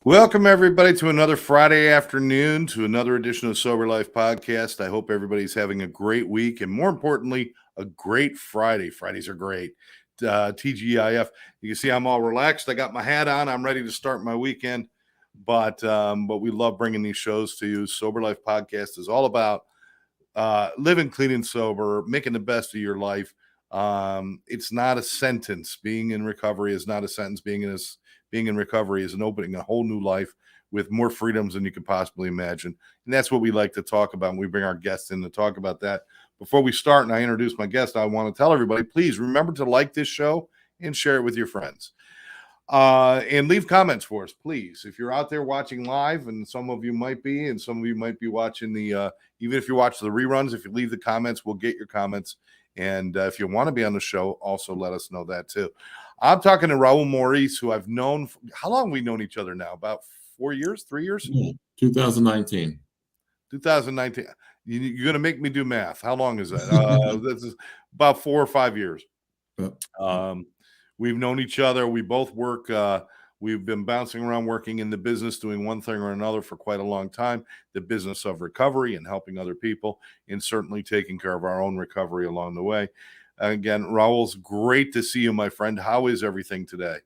Welcome, everybody, to another Friday afternoon, to another edition of Sober Life Podcast. I hope everybody's having a great week and, more importantly, a great Friday. Fridays are great. TGIF. You can see I'm all relaxed. I got my hat on. I'm ready to start my weekend. But we love bringing these shows to you. Sober Life Podcast is all about living clean and sober, making the best of your life. It's not a sentence. Being in recovery is not a sentence. Being in recovery is an opening a whole new life with more freedoms than you could possibly imagine. And that's what we like to talk about. And we bring our guests in to talk about that. Before we start and I introduce my guest, I want to tell everybody, please remember to like this show and share it with your friends. And leave comments for us, please. If you're out there watching live, and some of you might be, and some of you might be watching the, even if you watch the reruns, if you leave the comments, we'll get your comments. And if you want to be on the show, also let us know that too. I'm talking to Raul Maurice, who I've known. How long have we known each other now? About 4 years, 3 years? Yeah, 2019. 2019. You're going to make me do math. How long is that? This is about 4 or 5 years. We've known each other. We both work. We've been bouncing around working in the business, doing one thing or another for quite a long time, the business of recovery and helping other people, and certainly taking care of our own recovery along the way. Again, Raul's great to see you, my friend. How is everything today?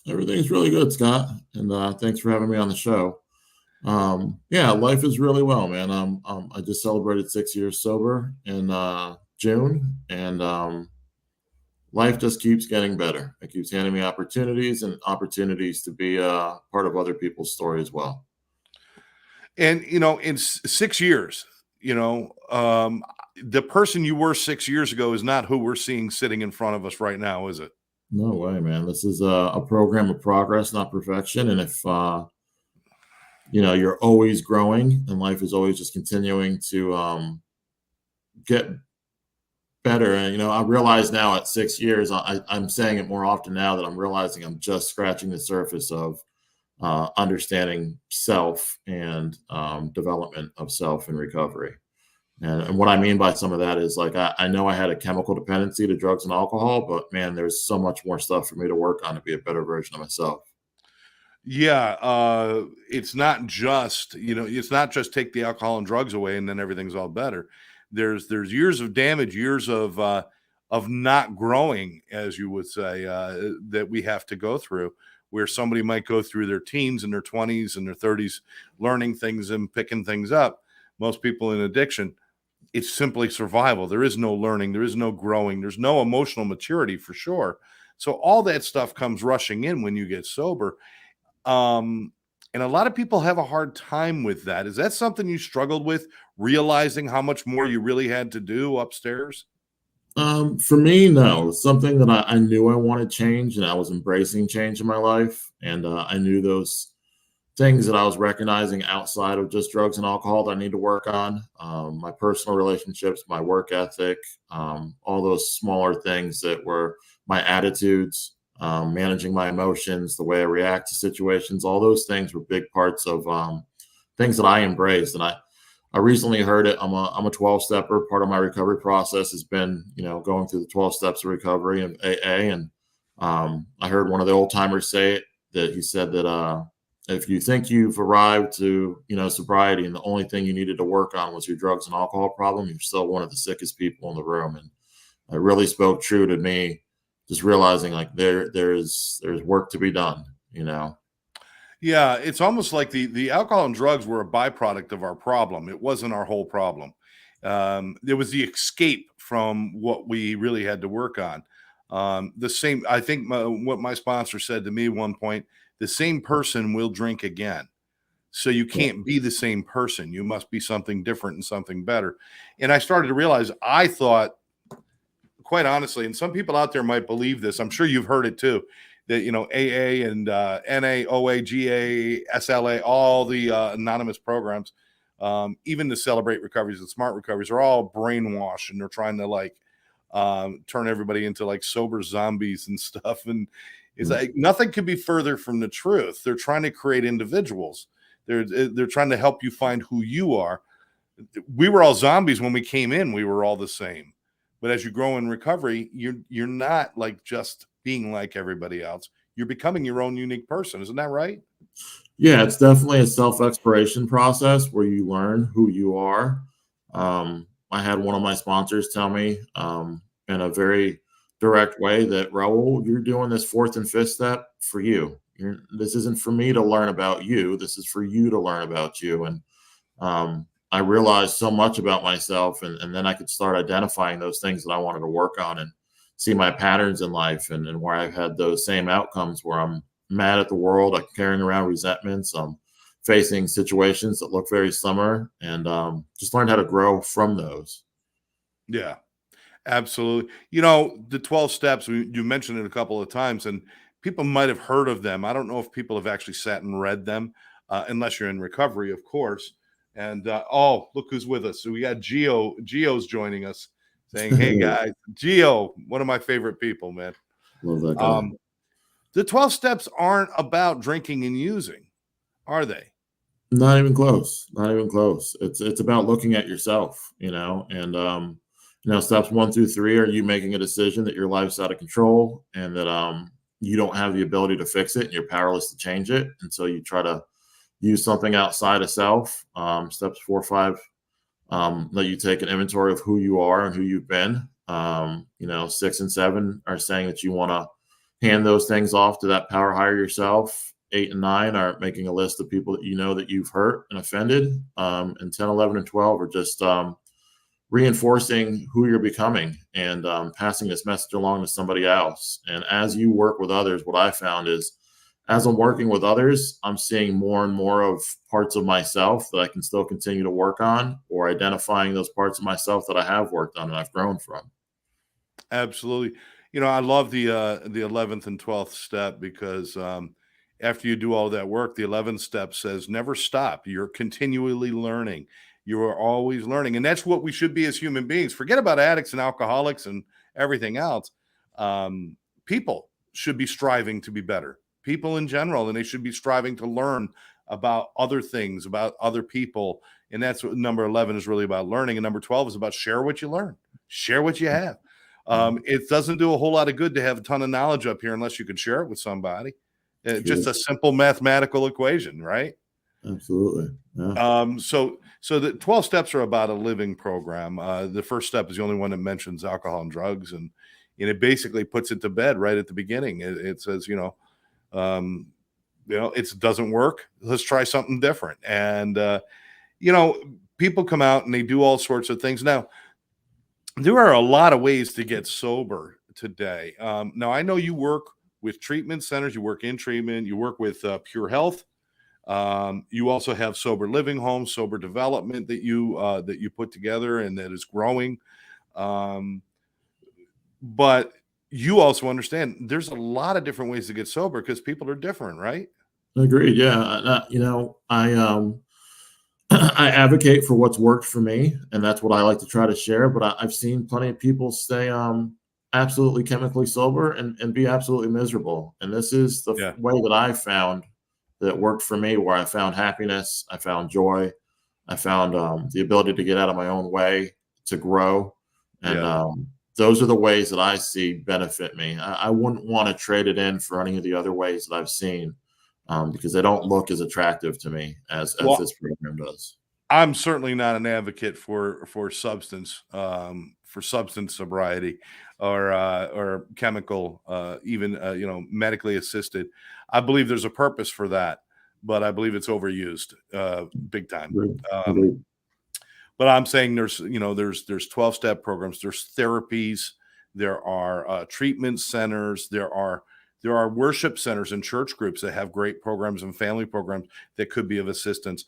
Everything's really good, Scott. And thanks for having me on the show. Yeah, life is really well, man. I just celebrated 6 years sober in June, and life just keeps getting better. It keeps handing me opportunities to be part of other people's story as well. And, in 6 years, the person you were 6 years ago is not who we're seeing sitting in front of us right now, is it? No way, man. This is a program of progress, not perfection. And if, you're always growing and life is always just continuing to get better. And, I realize now at 6 years, I'm saying it more often now that I'm realizing I'm just scratching the surface of understanding self and development of self in recovery. And what I mean by some of that is, like, I know I had a chemical dependency to drugs and alcohol, but man, there's so much more stuff for me to work on to be a better version of myself. Yeah, it's not just, it's not just take the alcohol and drugs away and then everything's all better. There's years of damage, years of not growing, as you would say, that we have to go through, where somebody might go through their teens and their 20s and their 30s learning things and picking things up. Most people in addiction, it's simply survival. There is no learning. There is no growing. There's no emotional maturity for sure. So all that stuff comes rushing in when you get sober. And a lot of people have a hard time with that. Is that something you struggled with, realizing how much more you really had to do upstairs? For me, no. It's something that I knew I wanted change, and I was embracing change in my life. And I knew those things that I was recognizing outside of just drugs and alcohol that I need to work on, my personal relationships, my work ethic, all those smaller things that were my attitudes, managing my emotions, the way I react to situations. All those things were big parts of things that I embraced. And I recently heard it. I'm a 12-stepper. Part of my recovery process has been, going through the 12 steps of recovery and AA. And I heard one of the old timers say it, that he said that if you think you've arrived to, sobriety and the only thing you needed to work on was your drugs and alcohol problem, you're still one of the sickest people in the room. And it really spoke true to me, just realizing like there's work to be done, Yeah, it's almost like the alcohol and drugs were a byproduct of our problem. It wasn't our whole problem. There was the escape from what we really had to work on. The same, I think what my sponsor said to me at one point, the same person will drink again. So you can't be the same person. You must be something different and something better. And I started to realize, I thought, quite honestly, and some people out there might believe this, I'm sure you've heard it too, that, AA and NA, OA, GA, SLA, all the anonymous programs, even the Celebrate Recoveries and Smart Recoveries, are all brainwashed, and they're trying to turn everybody into like sober zombies and stuff. And it's like nothing could be further from the truth. They're trying to create individuals. They're trying to help you find who you are. We were all zombies when we came in. We were all the same. But as you grow in recovery, you're not like just being like everybody else. You're becoming your own unique person. Isn't that right? Yeah, it's definitely a self-exploration process where you learn who you are. I had one of my sponsors tell me in a very direct way that, Raul, you're doing this fourth and fifth step for you. This isn't for me to learn about you. This is for you to learn about you. And I realized so much about myself, and then I could start identifying those things that I wanted to work on and see my patterns in life, and where I've had those same outcomes where I'm mad at the world, I'm carrying around resentments, I'm facing situations that look very similar, and just learned how to grow from those. Yeah. Absolutely. You know, the 12 steps, you mentioned it a couple of times, and people might have heard of them. I don't know if people have actually sat and read them, unless you're in recovery, of course. And oh, look who's with us. So we got Geo. Geo's joining us saying, hey, guys. Geo, one of my favorite people, man. Love that guy. Um, the 12 steps aren't about drinking and using, are they? Not even close. Not even close. It's about looking at yourself, and steps 1 through 3 are you making a decision that your life's out of control and that you don't have the ability to fix it and you're powerless to change it. And so you try to use something outside of self. Steps 4, 5, let you take an inventory of who you are and who you've been. 6 and 7 are saying that you want to hand those things off to that power higher yourself. 8 and 9 are making a list of people that you know that you've hurt and offended. And 10, 11, and 12 are just reinforcing who you're becoming and passing this message along to somebody else. And as you work with others, what I found is as I'm working with others, I'm seeing more and more of parts of myself that I can still continue to work on, or identifying those parts of myself that I have worked on and I've grown from. Absolutely. You know, I love the 11th and 12th step because after you do all that work, the 11th step says never stop. You're continually learning. You are always learning. And that's what we should be as human beings. Forget about addicts and alcoholics and everything else. Um, People should be striving to be better. People in general, and they should be striving to learn about other things, about other people. And that's what number 11 is really about, learning. And number 12 is about share what you learn, share what you have. It doesn't do a whole lot of good to have a ton of knowledge up here unless you can share it with somebody. Just True. a simple mathematical equation, right? Absolutely. Yeah. So the 12 steps are about a living program. The first step is the only one that mentions alcohol and drugs, and it basically puts it to bed right at the beginning. It says, it doesn't work. Let's try something different. And people come out and they do all sorts of things. Now, there are a lot of ways to get sober today. Now, I know you work with treatment centers, you work in treatment, you work with Pure Health. You also have sober living homes, sober development that you put together and that is growing. Um, but you also understand there's a lot of different ways to get sober because people are different, right? Agreed. Yeah. I I advocate for what's worked for me, and that's what I like to try to share. But I've seen plenty of people stay absolutely chemically sober and be absolutely miserable. And this is the Yeah, way that I found that worked for me, where I found happiness, I found joy, I found the ability to get out of my own way, to grow. And yeah. those are the ways that I see benefit me. I wouldn't want to trade it in for any of the other ways that I've seen, because they don't look as attractive to me as Well, this program does. I'm certainly not an advocate for substance sobriety or chemical, even medically assisted. I believe there's a purpose for that, but I believe it's overused big time. Agreed. Um, Agreed. but I'm saying there's 12-step programs, there's therapies, there are treatment centers, there are worship centers and church groups that have great programs and family programs that could be of assistance.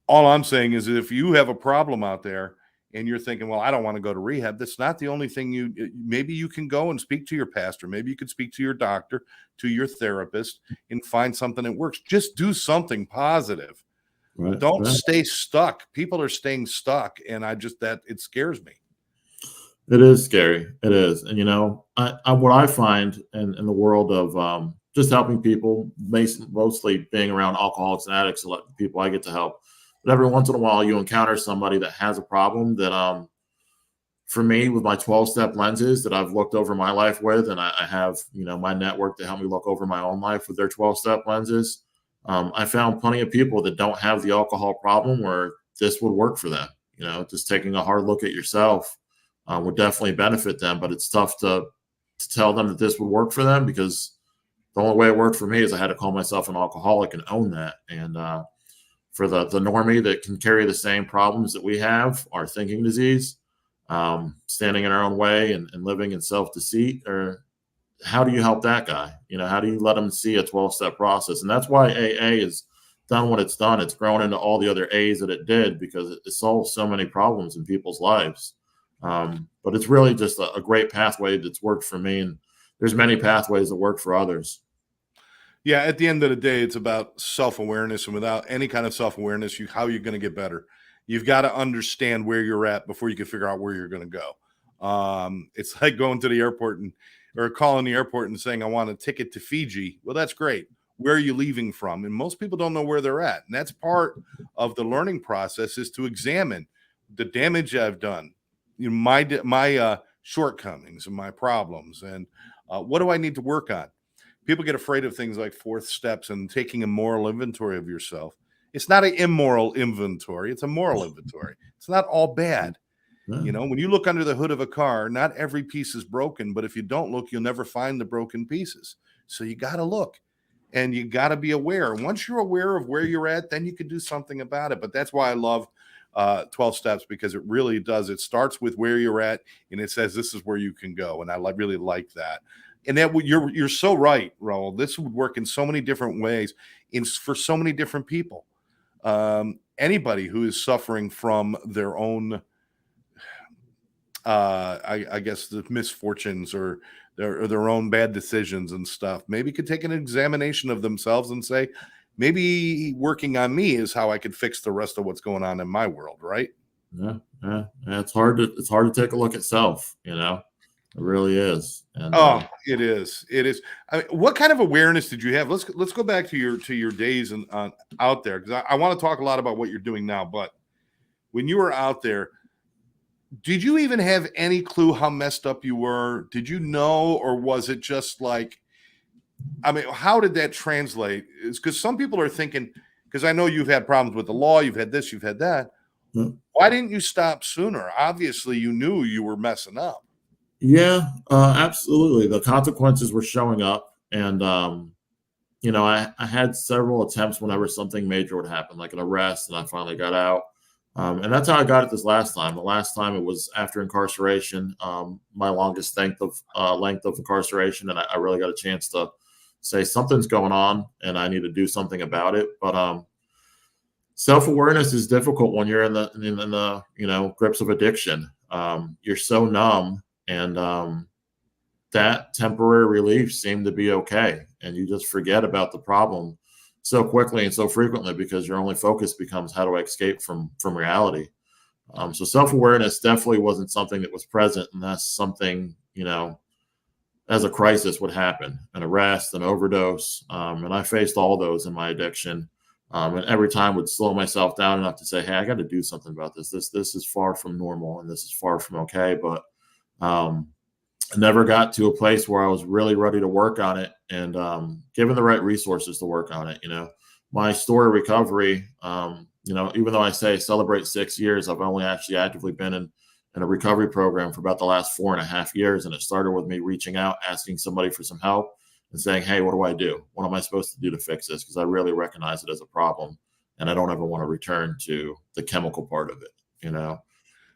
All I'm saying is if you have a problem out there and you're thinking, well, I don't want to go to rehab, that's not the only thing maybe you can go and speak to your pastor. Maybe you could speak to your doctor, to your therapist, and find something that works. Just do something positive. Right. Don't Right. stay stuck. People are staying stuck. And that it scares me. It is scary. It is. And what I find in the world of just helping people, mostly being around alcoholics and addicts, a lot of people I get to help. But every once in a while, you encounter somebody that has a problem that, for me, with my 12-step lenses that I've looked over my life with, and I have my network to help me look over my own life with their 12-step lenses. I found plenty of people that don't have the alcohol problem where this would work for them. Just taking a hard look at yourself would definitely benefit them, but it's tough to tell them that this would work for them, because the only way it worked for me is I had to call myself an alcoholic and own that. And for the normie that can carry the same problems that we have, our thinking disease, standing in our own way and living in self-deceit, or how do you help that guy? How do you let him see a 12-step process? And that's why AA has done what it's done. It's grown into all the other A's that it did, because it solves so many problems in people's lives. But it's really just a great pathway that's worked for me. And there's many pathways that work for others. Yeah, at the end of the day, it's about self-awareness, and without any kind of self-awareness, how you're going to get better. You've got to understand where you're at before you can figure out where you're going to go. It's like going to the airport or calling the airport and saying, I want a ticket to Fiji. Well, that's great. Where are you leaving from? And most people don't know where they're at. And that's part of the learning process, is to examine the damage I've done, my shortcomings and my problems, and what do I need to work on? People get afraid of things like fourth steps and taking a moral inventory of yourself. It's not an immoral inventory. It's a moral inventory. It's not all bad. Yeah. When you look under the hood of a car, not every piece is broken, but if you don't look, you'll never find the broken pieces. So you got to look, and you got to be aware. And once you're aware of where you're at, then you can do something about it. But that's why I love 12 steps, because it really does. It starts with where you're at, and it says this is where you can go. And I really like that. And that you're so right, Raul. This would work in so many different ways, for so many different people. Anybody who is suffering from their own, I guess, the misfortunes or their own bad decisions and stuff, maybe could take an examination of themselves and say, maybe working on me is how I could fix the rest of what's going on in my world, right? Yeah. It's hard to take a look at self. It really is. And It is. It is. I mean, what kind of awareness did you have? Let's go back to your days and out there, because I want to talk a lot about what you're doing now. But when you were out there, did you even have any clue how messed up you were? Did you know, or was it just like, I mean, how did that translate? It's because some people are thinking, because I know you've had problems with the law, you've had this, you've had that. Why didn't you stop sooner? Obviously, you knew you were messing up. Yeah, absolutely. The consequences were showing up, and I had several attempts whenever something major would happen, like an arrest, and I finally got out. And that's how I got it this last time. The last time it was after incarceration, my longest length of incarceration, and I really got a chance to say something's going on, and I need to do something about it. But self-awareness is difficult when you're in the grips of addiction. You're so numb. And that temporary relief seemed to be okay. And you just forget about the problem so quickly and so frequently, because your only focus becomes, how do I escape from reality? So self-awareness definitely wasn't something that was present. And that's something, as a crisis would happen, an arrest, an overdose. And I faced all those in my addiction. And every time would slow myself down enough to say, hey, I got to do something about this. This is far from normal, and this is far from okay. But I never got to a place where I was really ready to work on it, and given the right resources to work on it. My story of recovery, even though I say celebrate 6 years, I've only actually actively been in a recovery program for about the last 4.5 years. And it started with me reaching out, asking somebody for some help, and saying, hey, what do I do? What am I supposed to do to fix this? Because I really recognize it as a problem, and I don't ever want to return to the chemical part of it.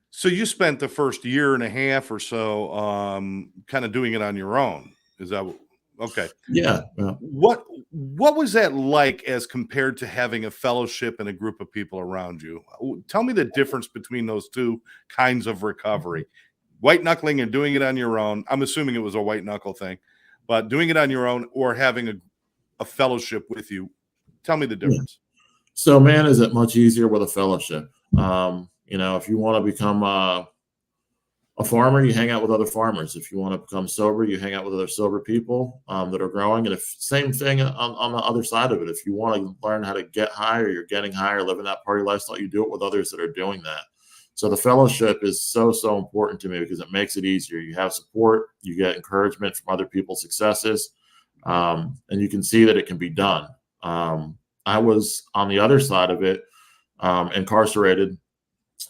So you spent the first year and a half or so kind of doing it on your own. Is that okay? Yeah. What was that like as compared to having a fellowship and a group of people around you? Tell me the difference between those two kinds of recovery. White knuckling and doing it on your own. I'm assuming it was a white knuckle thing, but doing it on your own or having a fellowship with you. Tell me the difference. So, man, is it much easier with a fellowship? If you want to become a farmer, you hang out with other farmers. If you want to become sober, you hang out with other sober people that are growing. And same thing on the other side of it. If you want to learn how to get high, or you're getting high, or living that party lifestyle, you do it with others that are doing that. So the fellowship is so important to me, because it makes it easier. You have support, you get encouragement from other people's successes, and you can see that it can be done. I was on the other side of it, incarcerated.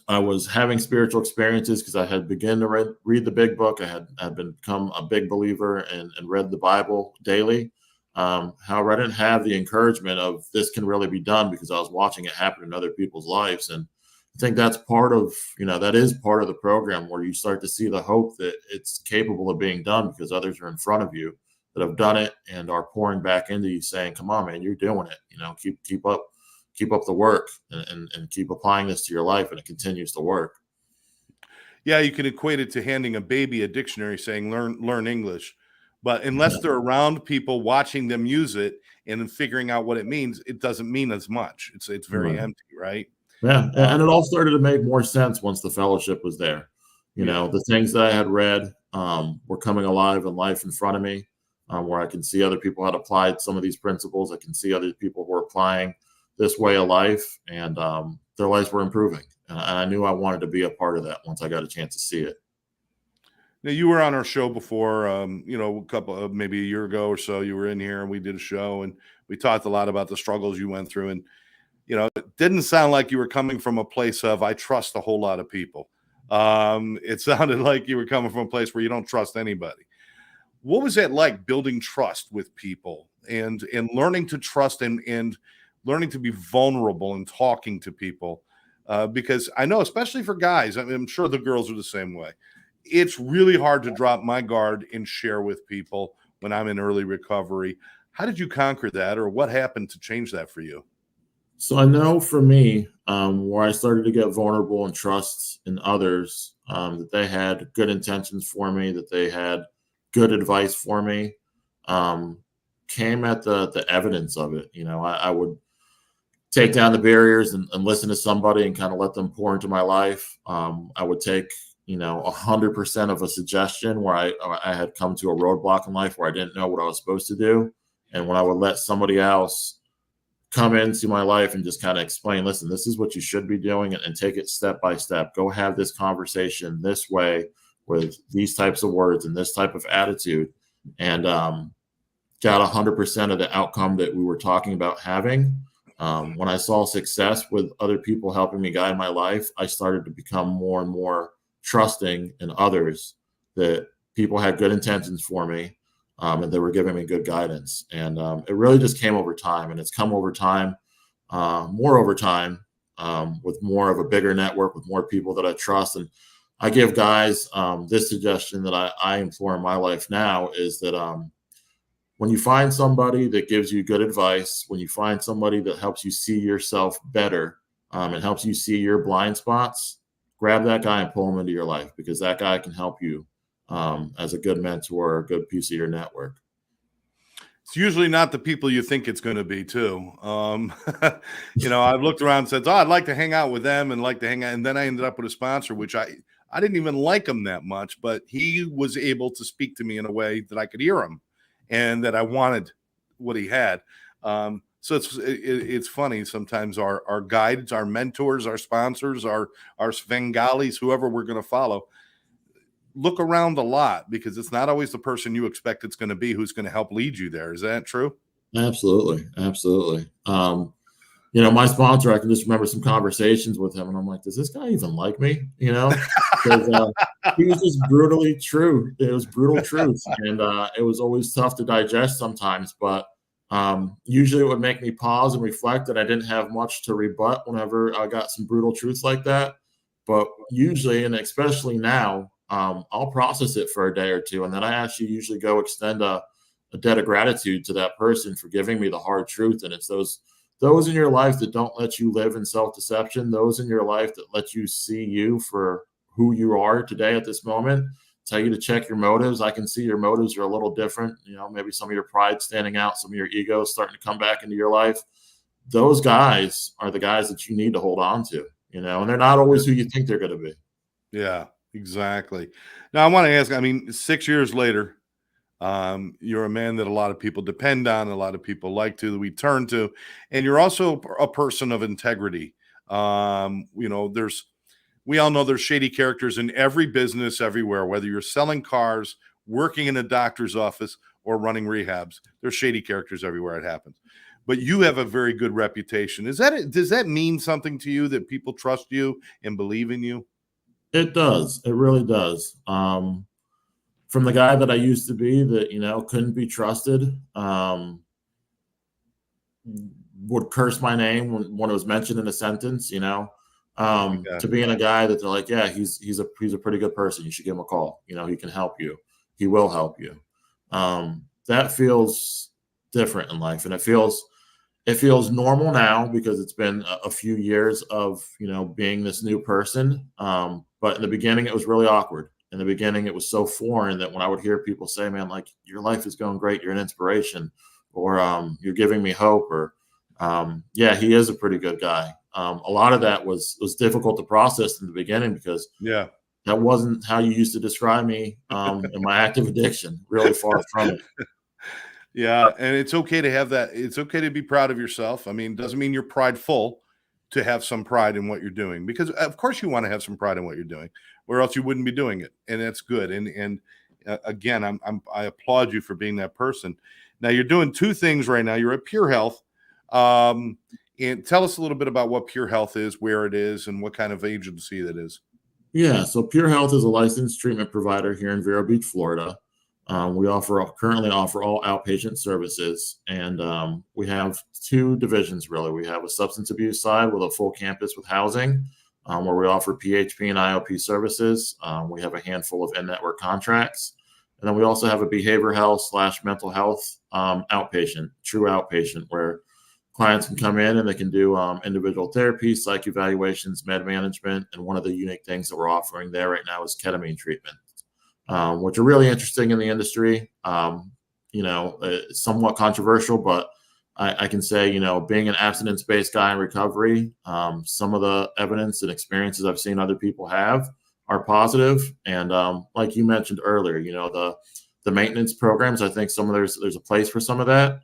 I was having spiritual experiences because I had begun to read the big book. I had become a big believer and read the Bible daily. However, I didn't have the encouragement of this can really be done because I was watching it happen in other people's lives. And I think that's part of, that is part of the program where you start to see the hope that it's capable of being done because others are in front of you that have done it and are pouring back into you saying, come on, man, you're doing it. Keep up the work and keep applying this to your life, and it continues to work. Yeah, you can equate it to handing a baby a dictionary saying learn English. But unless they're around people watching them use it and then figuring out what it means, it doesn't mean as much. It's very Right. empty, right? Yeah, and it all started to make more sense once the fellowship was there. Yeah. The things that I had read were coming alive in life in front of me, where I can see other people had applied some of these principles. I can see other people who were applying this way of life, and their lives were improving. And I knew I wanted to be a part of that once I got a chance to see it. Now you were on our show before, a couple of maybe a year ago or so. You were in here and we did a show and we talked a lot about the struggles you went through. And it didn't sound like you were coming from a place of I trust a whole lot of people. It sounded like you were coming from a place where you don't trust anybody. What was that like building trust with people and learning to trust and learning to be vulnerable and talking to people? Because I know, especially for guys, I'm sure the girls are the same way. It's really hard to drop my guard and share with people when I'm in early recovery. How did you conquer that, or what happened to change that for you? So I know for me, where I started to get vulnerable and trust in others, that they had good intentions for me, that they had good advice for me, came at the evidence of it. I would take down the barriers and listen to somebody and kind of let them pour into my life. I would take 100% of a suggestion where I had come to a roadblock in life where I didn't know what I was supposed to do, and when I would let somebody else come into my life and just kind of explain, listen, this is what you should be doing, and take it step by step. Go have this conversation this way with these types of words and this type of attitude, and got 100% of the outcome that we were talking about having. When I saw success with other people helping me guide my life, I started to become more and more trusting in others, that people had good intentions for me, and they were giving me good guidance. And it really just came over time, and it's come over time, more over time, with more of a bigger network, with more people that I trust. And I give guys this suggestion that I employ in my life now is that when you find somebody that gives you good advice, when you find somebody that helps you see yourself better, and helps you see your blind spots, grab that guy and pull him into your life, because that guy can help you as a good mentor or a good piece of your network. It's usually not the people you think it's going to be, too. I've looked around and said, "Oh, I'd like to hang out with them and like to hang out," and then I ended up with a sponsor, which I didn't even like him that much, but he was able to speak to me in a way that I could hear him, and that I wanted what he had. So it's funny sometimes our guides, our mentors, our sponsors, our Svengalis, whoever we're going to follow, look around a lot because it's not always the person you expect it's going to be who's going to help lead you there. Is that true? Absolutely. Absolutely. My sponsor, I can just remember some conversations with him, and I'm like, does this guy even like me? Because he was just brutally true. It was brutal truth. And it was always tough to digest sometimes, but usually it would make me pause and reflect that I didn't have much to rebut whenever I got some brutal truths like that. But usually, and especially now, I'll process it for a day or two, and then I actually usually go extend a debt of gratitude to that person for giving me the hard truth. And it's those in your life that don't let you live in self-deception, those in your life that let you see you for who you are today at this moment, tell you to check your motives. I can see your motives are a little different. Maybe some of your pride standing out, some of your ego starting to come back into your life. Those guys are the guys that you need to hold on to, and they're not always who you think they're going to be. Yeah, exactly. Now I want to ask, 6 years later, you're a man that a lot of people depend on, a lot of people that we turn to, and you're also a person of integrity. We all know there's shady characters in every business everywhere, whether you're selling cars, working in a doctor's office, or running rehabs. There's shady characters everywhere it happens. but you have a very good reputation. Does that mean something to you that people trust you and believe in you? It does. It really does. From the guy that I used to be that, couldn't be trusted, would curse my name when it was mentioned in a sentence, Oh my God. to being a guy that they're like, yeah, he's a pretty good person. You should give him a call. He can help you. He will help you. That feels different in life, and it feels normal now because it's been a few years of being this new person. But in the beginning, it was really awkward. In the beginning, it was so foreign that when I would hear people say, "Man, like your life is going great, you're an inspiration," or "You're giving me hope," or "Yeah, he is a pretty good guy." A lot of that was difficult to process in the beginning because Yeah. that wasn't how you used to describe me in my active addiction. Really far from it. Yeah, and it's okay to have that. It's okay to be proud of yourself. I mean, doesn't mean you're prideful to have some pride in what you're doing, because of course you want to have some pride in what you're doing, or else you wouldn't be doing it, and that's good. And again, I applaud you for being that person. Now you're doing two things right now. You're at Pure Health, um, and tell us a little bit about what Pure Health is, where it is, and what kind of agency that is. Yeah, so Pure Health is a licensed treatment provider here in Vero Beach, Florida. We currently offer all outpatient services, and we have two divisions really. We have a substance abuse side with a full campus with housing, where we offer PHP and IOP services. We have a handful of in-network contracts, and then we also have a behavioral health / mental health outpatient, true outpatient, where clients can come in and they can do individual therapy, psych evaluations, med management, and one of the unique things that we're offering there right now is ketamine treatment, which are really interesting in the industry. It's somewhat controversial, but I can say, being an abstinence-based guy in recovery, some of the evidence and experiences I've seen other people have are positive. And like you mentioned earlier, the maintenance programs, I think there's a place for some of that.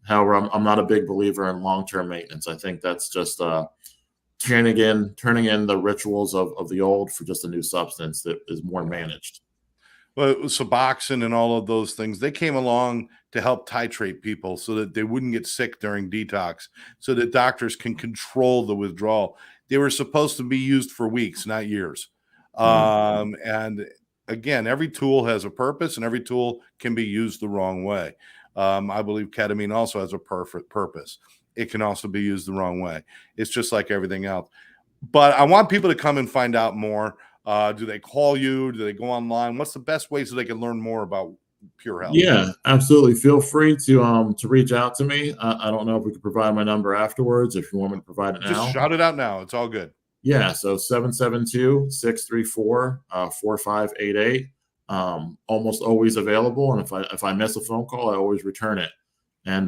However, I'm not a big believer in long-term maintenance. I think that's just turning in the rituals of the old for just a new substance that is more managed. Well, Suboxone and all of those things, they came along to help titrate people so that they wouldn't get sick during detox, so that doctors can control the withdrawal. They were supposed to be used for weeks, not years. Right. And again, every tool has a purpose, and every tool can be used the wrong way. I believe ketamine also has a perfect purpose. It can also be used the wrong way. It's just like everything else. But I want people to come and find out more. Do they call you? Do they go online? What's the best way so they can learn more about Pure Health? Yeah, absolutely. Feel free to reach out to me. I don't know if we could provide my number afterwards if you want me to provide it Just now. shout it out now. It's all good. Yeah, so 772-634 4588. Almost always available. And if I miss a phone call, I always return it. And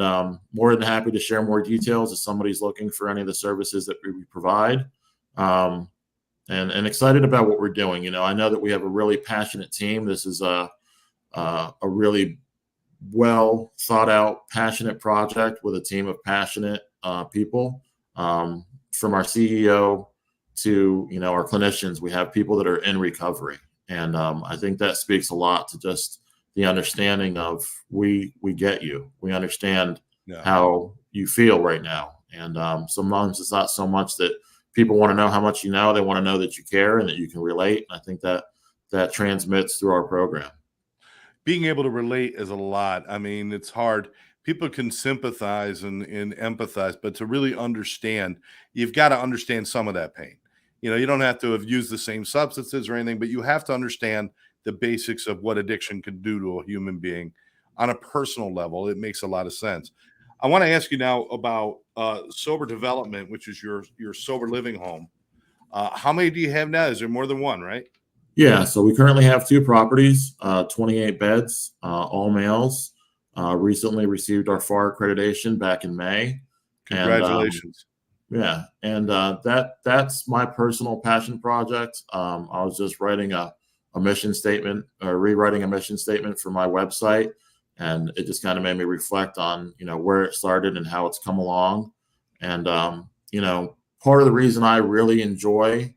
more than happy to share more details if somebody's looking for any of the services that we provide. Um, and excited about what we're doing. I know that we have a really passionate team. This is a really well thought out, passionate project with a team of passionate people. From our CEO to our clinicians, we have people that are in recovery, and I think that speaks a lot to just the understanding of we get you, we understand Yeah. how you feel right now, and sometimes it's not so much that people want to know how much you know; they want to know that you care and that you can relate. And I think that transmits through our program. Being able to relate is a lot. I mean, it's hard. People can sympathize and empathize, but to really understand, you've got to understand some of that pain. You don't have to have used the same substances or anything, but you have to understand the basics of what addiction can do to a human being on a personal level. It makes a lot of sense. I want to ask you now about sober development, which is your sober living home. How many do you have now? Is there more than one, right? Yeah, so we currently have two properties, 28 beds, all males. Recently received our FAR accreditation back in May, and Congratulations. yeah, and that's my personal passion project. I was just writing a mission statement or rewriting a mission statement for my website, and it just kind of made me reflect on where it started and how it's come along, and part of the reason I really enjoy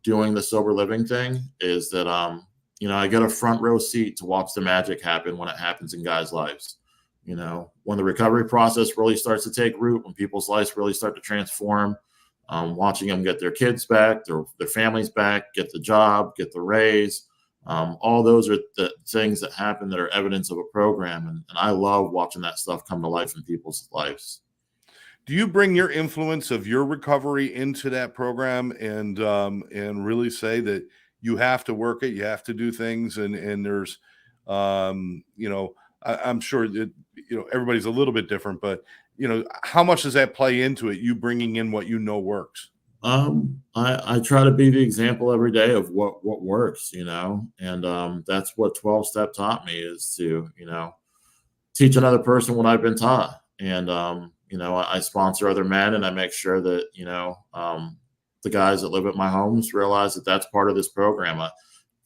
doing the sober living thing is that I get a front row seat to watch the magic happen when it happens in guys' lives. when the recovery process really starts to take root, when people's lives really start to transform, watching them get their kids back, their families back, get the job, get the raise. All those are the things that happen that are evidence of a program. And I love watching that stuff come to life in people's lives. Do you bring your influence of your recovery into that program and really say that you have to work it, you have to do things, and there's, I'm sure that everybody's a little bit different, but how much does that play into it? You bringing in what works. I try to be the example every day of what works, and that's what 12-step taught me, is to teach another person what I've been taught. And I sponsor other men, and I make sure that the guys that live at my homes realize that that's part of this program.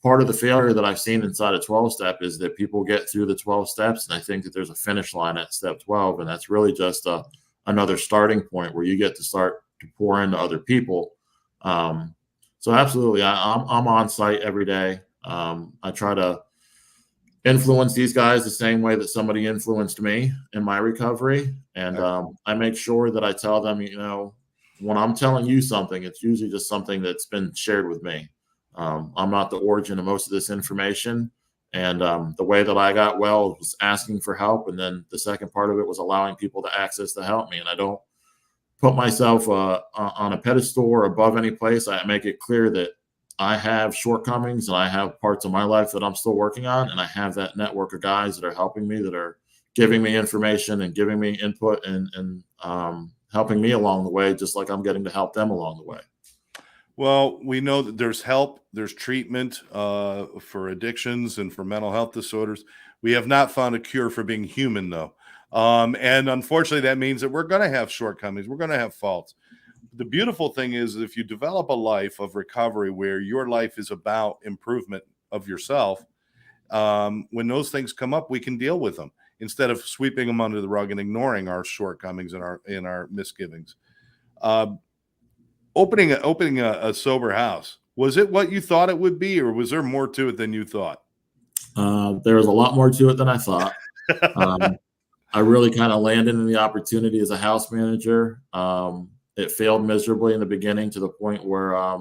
Part of the failure that I've seen inside of 12-step is that people get through the 12 steps, and I think that there's a finish line at step 12, and that's really just another starting point where you get to start to pour into other people. So absolutely, I'm on site every day. I try to influence these guys the same way that somebody influenced me in my recovery. And I make sure that I tell them, when I'm telling you something, it's usually just something that's been shared with me. I'm not the origin of most of this information. And the way that I got well was asking for help. And then the second part of it was allowing people to access to help me. And I don't put myself on a pedestal or above any place. I make it clear that I have shortcomings and I have parts of my life that I'm still working on. And I have that network of guys that are helping me, that are giving me information and giving me input and helping me along the way, just like I'm getting to help them along the way. Well, we know that there's help, there's treatment for addictions and for mental health disorders. We have not found a cure for being human, though. And unfortunately, that means that we're going to have shortcomings. We're going to have faults. The beautiful thing is, if you develop a life of recovery where your life is about improvement of yourself, when those things come up, we can deal with them instead of sweeping them under the rug and ignoring our shortcomings and our misgivings. Opening a sober house, was it what you thought it would be, or was there more to it than you thought? There was a lot more to it than I thought. I really kind of landed in the opportunity as a house manager. It failed miserably in the beginning, to the point where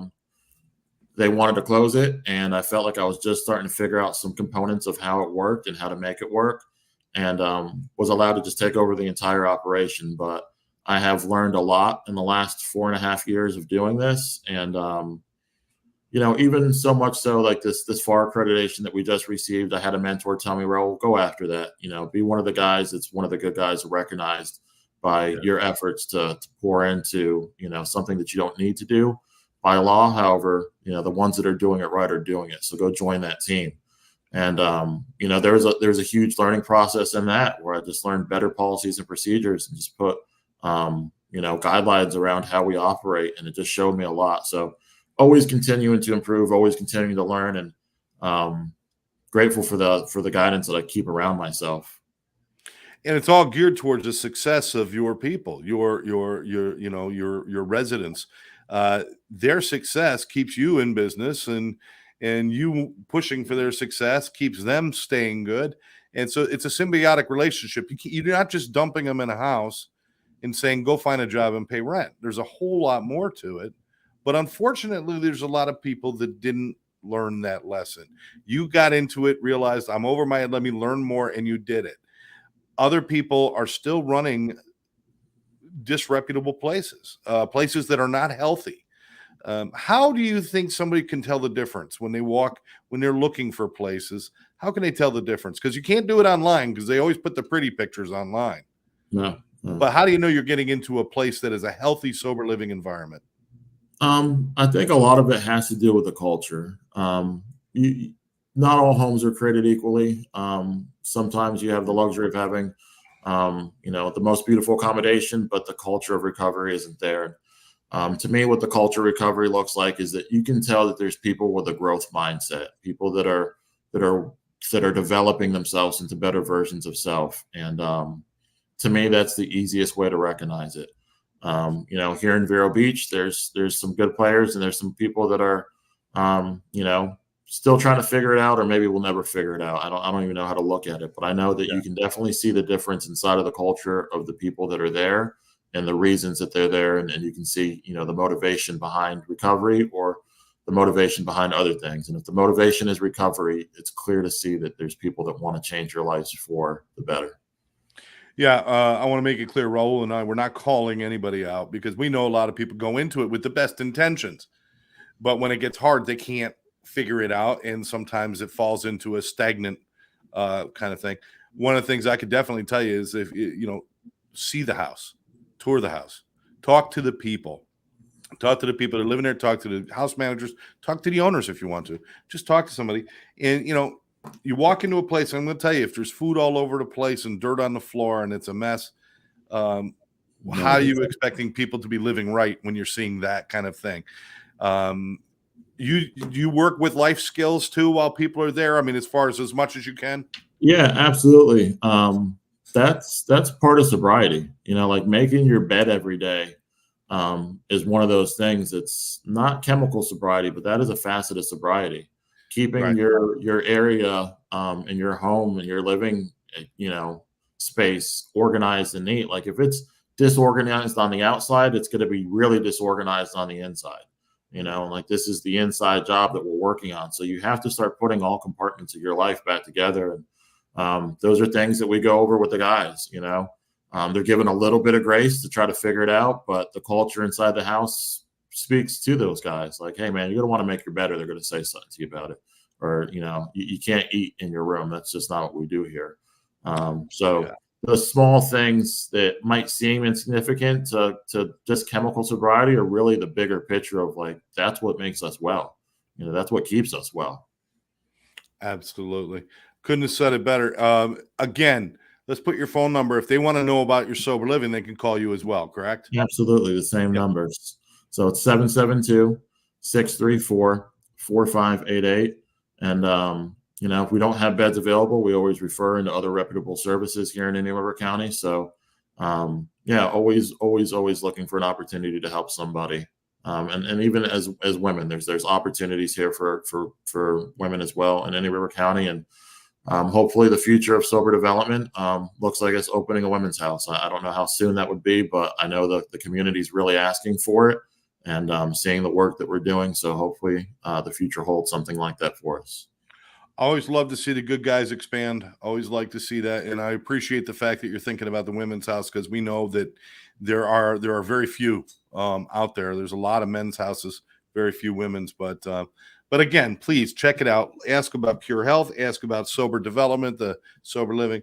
they wanted to close it. And I felt like I was just starting to figure out some components of how it worked and how to make it work, and was allowed to just take over the entire operation. But I have learned a lot in the last 4.5 years of doing this. And, even so much so, like this FAR accreditation that we just received, I had a mentor tell me, Raul, go after that, be one of the guys that's one of the good guys recognized by your efforts to pour into, something that you don't need to do by law. However, the ones that are doing it right are doing it. So go join that team. And, there's a huge learning process in that, where I just learned better policies and procedures and just put, guidelines around how we operate. And it just showed me a lot. So always continuing to improve, always continuing to learn, and grateful for the guidance that I keep around myself. And it's all geared towards the success of your people, your residents. Their success keeps you in business, and you pushing for their success keeps them staying good. And so it's a symbiotic relationship. You're not just dumping them in a house and saying, go find a job and pay rent. There's a whole lot more to it. But unfortunately, there's a lot of people that didn't learn that lesson. You got into it, realized I'm over my head, let me learn more, and you did it. Other people are still running disreputable places, places that are not healthy. How do you think somebody can tell the difference when they're looking for places? How can they tell the difference? Because you can't do it online, because they always put the pretty pictures online. No. But how do you know you're getting into a place that is a healthy, sober living environment? I think a lot of it has to do with the culture. Not all homes are created equally. Sometimes you have the luxury of having, the most beautiful accommodation, but the culture of recovery isn't there. To me, what the culture of recovery looks like is that you can tell that there's people with a growth mindset, people that are developing themselves into better versions of self. And to me, that's the easiest way to recognize it. Here in Vero Beach, there's some good players, and there's some people that are, still trying to figure it out, or maybe we'll never figure it out. I don't even know how to look at it, but I know that Yeah. you can definitely see the difference inside of the culture of the people that are there and the reasons that they're there. And you can see, the motivation behind recovery or the motivation behind other things. And if the motivation is recovery, it's clear to see that there's people that want to change their lives for the better. Yeah, I want to make it clear, Raul and I, we're not calling anybody out because we know a lot of people go into it with the best intentions. But when it gets hard, they can't figure it out. And sometimes it falls into a stagnant kind of thing. One of the things I could definitely tell you is see the house, tour the house, talk to the people. Talk to the people that are living there, talk to the house managers, talk to the owners if you want to. Just talk to somebody. And, you walk into a place, I'm going to tell you, if there's food all over the place and dirt on the floor and it's a mess, how are you expecting people to be living right when you're seeing that kind of thing? You work with life skills too while people are there? I mean, as much as you can? Yeah, absolutely. That's part of sobriety, like making your bed every day is one of those things. It's not chemical sobriety, but that is a facet of sobriety. Keeping Right. your area and your home and your living, space organized and neat. Like if it's disorganized on the outside, it's going to be really disorganized on the inside. Like this is the inside job that we're working on. So you have to start putting all compartments of your life back together. And those are things that we go over with the guys. They're given a little bit of grace to try to figure it out, but the culture inside the house speaks to those guys. Like, hey, man, you're going to want to make your bed or they're going to say something to you about it. Or, you can't eat in your room. That's just not what we do here. So the small things that might seem insignificant to just chemical sobriety are really the bigger picture of like, that's what makes us well. That's what keeps us well. Absolutely. Couldn't have said it better. Again, let's put your phone number. If they want to know about your sober living, they can call you as well, correct? Absolutely. The same numbers. So it's 772-634-4588. And, if we don't have beds available, we always refer into other reputable services here in Indian River County. So, always looking for an opportunity to help somebody. And even as women, there's opportunities here for women as well in Indian River County. And hopefully the future of sober development looks like it's opening a women's house. I don't know how soon that would be, but I know that the community is really asking for it and seeing the work that we're doing. So hopefully the future holds something like that for us. Always love to see the good guys expand. Always like to see that. And I appreciate the fact that you're thinking about the women's house because we know that there are very few out there. There's a lot of men's houses, very few women's, but again, please check it out. Ask about Pure Health. Ask about sober development, the sober living.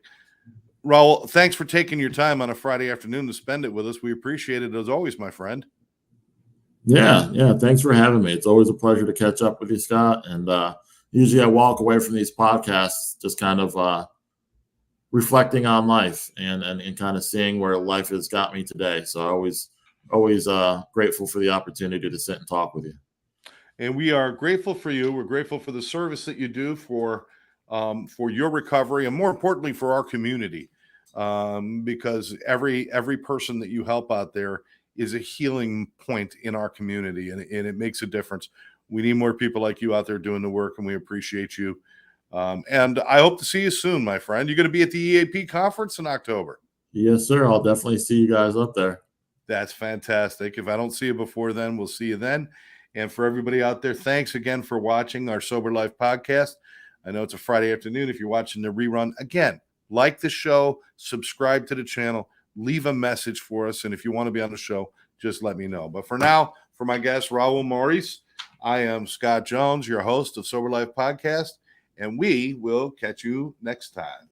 Raul, thanks for taking your time on a Friday afternoon to spend it with us. We appreciate it as always, my friend. Yeah. Thanks for having me. It's always a pleasure to catch up with you, Scott. And usually I walk away from these podcasts just kind of reflecting on life and kind of seeing where life has got me today. So always grateful for the opportunity to sit and talk with you. And we are grateful for you. We're grateful for the service that you do for your recovery and more importantly for our community because every person that you help out there is a healing point in our community and it makes a difference. We need more people like you out there doing the work and we appreciate you. And I hope to see you soon, my friend. You're going to be at the EAP conference in October. Yes, sir. I'll definitely see you guys up there. That's fantastic. If I don't see you before then, we'll see you then. And for everybody out there, thanks again for watching our Sober Life podcast. I know it's a Friday afternoon. If you're watching the rerun, again, like the show, subscribe to the channel, leave a message for us. And if you want to be on the show, just let me know. But for now, for my guest, Raul Maurice, I am Scott Jones, your host of Sober Life Podcast, and we will catch you next time.